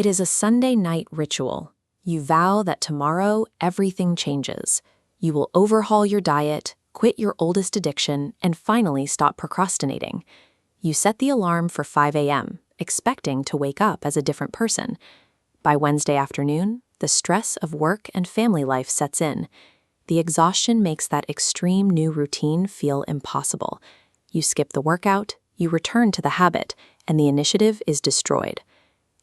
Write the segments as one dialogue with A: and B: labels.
A: It is a Sunday night ritual. You vow that tomorrow everything changes. You will overhaul your diet, quit your oldest addiction, and finally stop procrastinating. You set the alarm for 5 a.m., expecting to wake up as a different person. By Wednesday afternoon, the stress of work and family life sets in. The exhaustion makes that extreme new routine feel impossible. You skip the workout, you return to the habit, and the initiative is destroyed.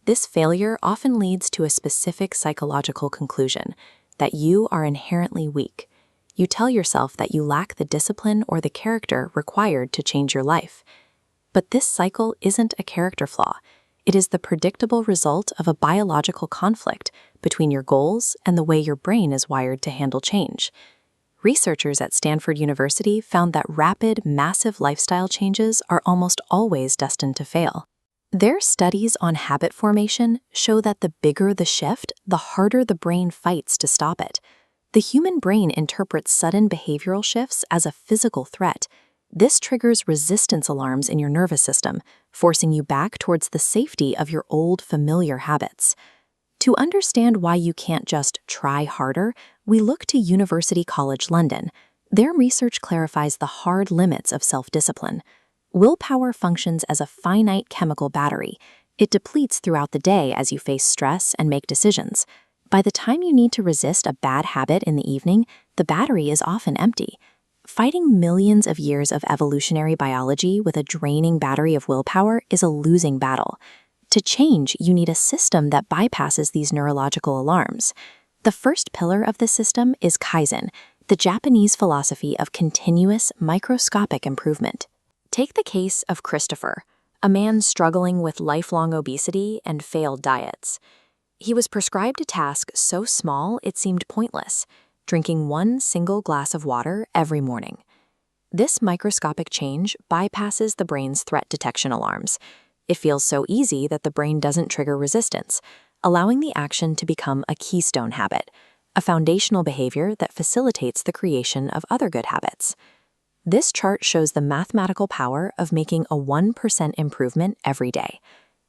A: This failure often leads to a specific psychological conclusion, that you are inherently weak. You tell yourself that you lack the discipline or the character required to change your life. But this cycle isn't a character flaw. It is the predictable result of a biological conflict between your goals and the way your brain is wired to handle change. Researchers at Stanford University found that rapid, massive lifestyle changes are almost always destined to fail. Their studies on habit formation show that the bigger the shift, the harder the brain fights to stop it. The human brain interprets sudden behavioral shifts as a physical threat. This triggers resistance alarms in your nervous system, forcing you back towards the safety of your old familiar habits. To understand why you can't just try harder, we look to University College London. Their research clarifies the hard limits of self-discipline. Willpower functions as a finite chemical battery. It depletes throughout the day as you face stress and make decisions. By the time you need to resist a bad habit in the evening, the battery is often empty. Fighting millions of years of evolutionary biology with a draining battery of willpower is a losing battle. To change, you need a system that bypasses these neurological alarms. The first pillar of this system is Kaizen, the Japanese philosophy of continuous, microscopic improvement. Take the case of Christopher, a man struggling with lifelong obesity and failed diets. He was prescribed a task so small it seemed pointless, drinking one single glass of water every morning. This microscopic change bypasses the brain's threat detection alarms. It feels so easy that the brain doesn't trigger resistance, allowing the action to become a keystone habit, a foundational behavior that facilitates the creation of other good habits. This chart shows the mathematical power of making a 1% improvement every day.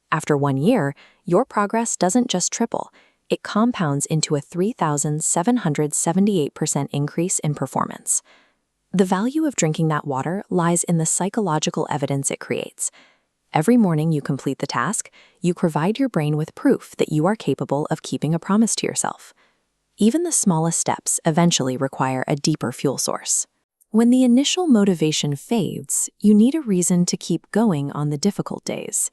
A: After 1 year, your progress doesn't just triple, it compounds into a 3,778% increase in performance. The value of drinking that water lies in the psychological evidence it creates. Every morning you complete the task, you provide your brain with proof that you are capable of keeping a promise to yourself. Even the smallest steps eventually require a deeper fuel source. When the initial motivation fades, you need a reason to keep going on the difficult days.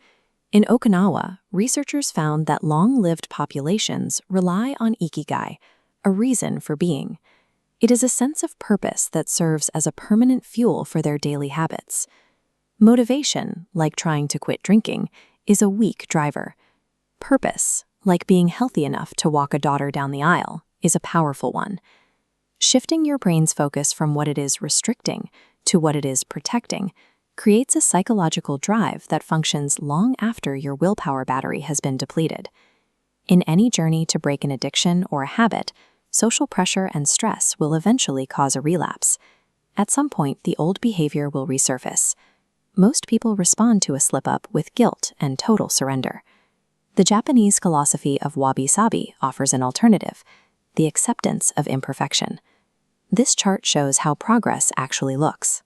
A: In Okinawa, researchers found that long-lived populations rely on ikigai, a reason for being. It is a sense of purpose that serves as a permanent fuel for their daily habits. Motivation, like trying to quit drinking, is a weak driver. Purpose, like being healthy enough to walk a daughter down the aisle, is a powerful one. Shifting your brain's focus from what it is restricting to what it is protecting creates a psychological drive that functions long after your willpower battery has been depleted. In any journey to break an addiction or a habit, social pressure and stress will eventually cause a relapse. At some point, the old behavior will resurface. Most people respond to a slip-up with guilt and total surrender. The Japanese philosophy of wabi-sabi offers an alternative, the acceptance of imperfection. This chart shows how progress actually looks.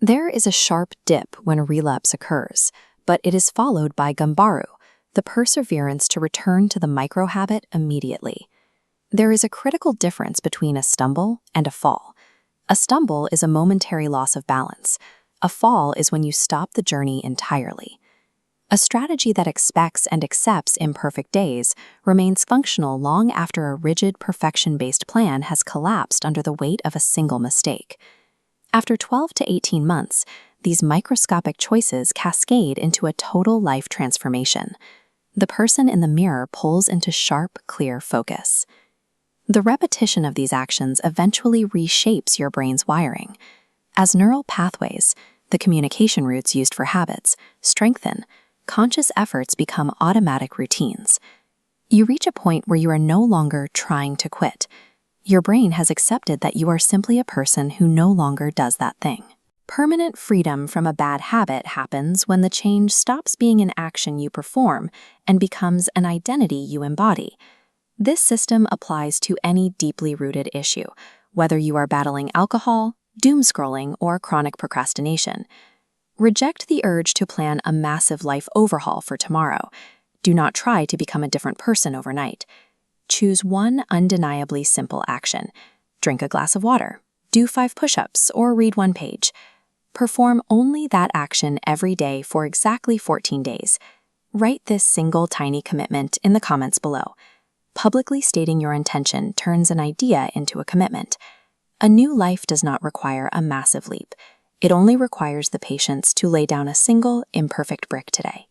A: There is a sharp dip when a relapse occurs, but it is followed by gambaru, the perseverance to return to the micro-habit immediately. There is a critical difference between a stumble and a fall. A stumble is a momentary loss of balance. A fall is when you stop the journey entirely. A strategy that expects and accepts imperfect days remains functional long after a rigid, perfection-based plan has collapsed under the weight of a single mistake. After 12 to 18 months, these microscopic choices cascade into a total life transformation. The person in the mirror pulls into sharp, clear focus. The repetition of these actions eventually reshapes your brain's wiring. As neural pathways, the communication routes used for habits, strengthen, conscious efforts become automatic routines. You reach a point where you are no longer trying to quit. Your brain has accepted that you are simply a person who no longer does that thing. Permanent freedom from a bad habit happens when the change stops being an action you perform and becomes an identity you embody. This system applies to any deeply rooted issue, whether you are battling alcohol, doom scrolling, or chronic procrastination. Reject the urge to plan a massive life overhaul for tomorrow. Do not try to become a different person overnight. Choose one undeniably simple action. Drink a glass of water, do 5 push-ups, or read 1 page. Perform only that action every day for exactly 14 days. Write this single tiny commitment in the comments below. Publicly stating your intention turns an idea into a commitment. A new life does not require a massive leap. It only requires the patience to lay down a single, imperfect brick today.